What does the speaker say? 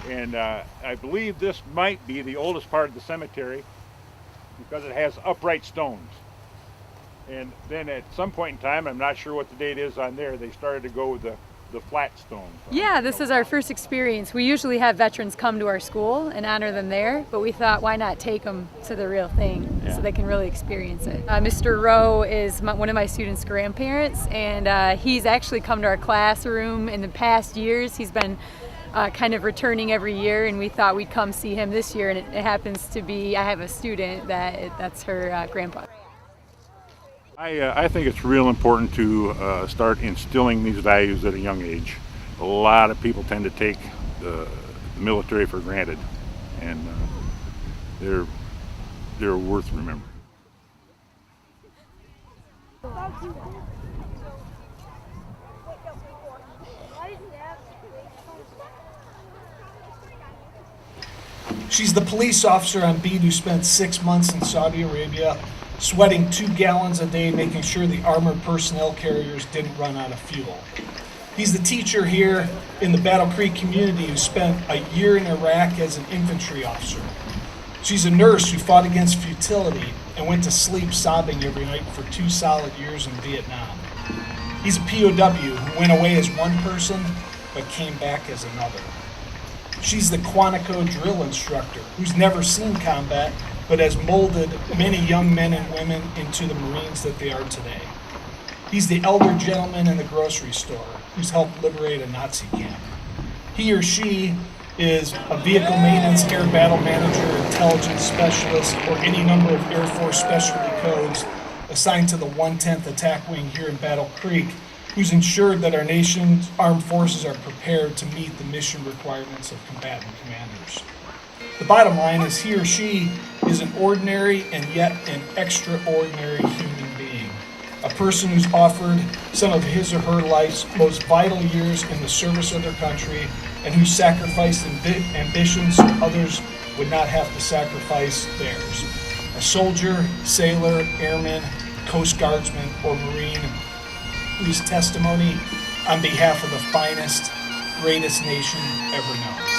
And I believe this might be the oldest part of the cemetery because it has upright stones. And then at some point in time, I'm not sure what the date is on there, they started to go with the flat stones. Yeah, this is our first experience. We usually have veterans come to our school and honor them there, but we thought, why not take them to the real thing so they can really experience it. Mr. Rowe is one of my students' grandparents, and he's actually come to our classroom in the past years. He's been kind of returning every year, and we thought we'd come see him this year, and it happens to be, I have a student that's her grandpa. I think it's real important to start instilling these values at a young age. A lot of people tend to take the military for granted, and they're worth remembering. She's the police officer on beat who spent 6 months in Saudi Arabia, sweating 2 gallons a day, making sure the armored personnel carriers didn't run out of fuel. He's the teacher here in the Battle Creek community who spent a year in Iraq as an infantry officer. She's a nurse who fought against futility and went to sleep sobbing every night for 2 solid years in Vietnam. He's a POW who went away as one person but came back as another. She's the Quantico drill instructor who's never seen combat but has molded many young men and women into the Marines that they are today. He's the elder gentleman in the grocery store who's helped liberate a Nazi camp. He or she is a vehicle maintenance, air battle manager, intelligence specialist, or any number of Air Force specialty codes assigned to the 110th Attack Wing here in Battle Creek, who's ensured that our nation's armed forces are prepared to meet the mission requirements of combatant commanders. The bottom line is he or she is an ordinary and yet an extraordinary human being, a person who's offered some of his or her life's most vital years in the service of their country and who sacrificed ambitions so others would not have to sacrifice theirs. A soldier, sailor, airman, Coast Guardsman, or Marine whose testimony on behalf of the finest, greatest nation ever known.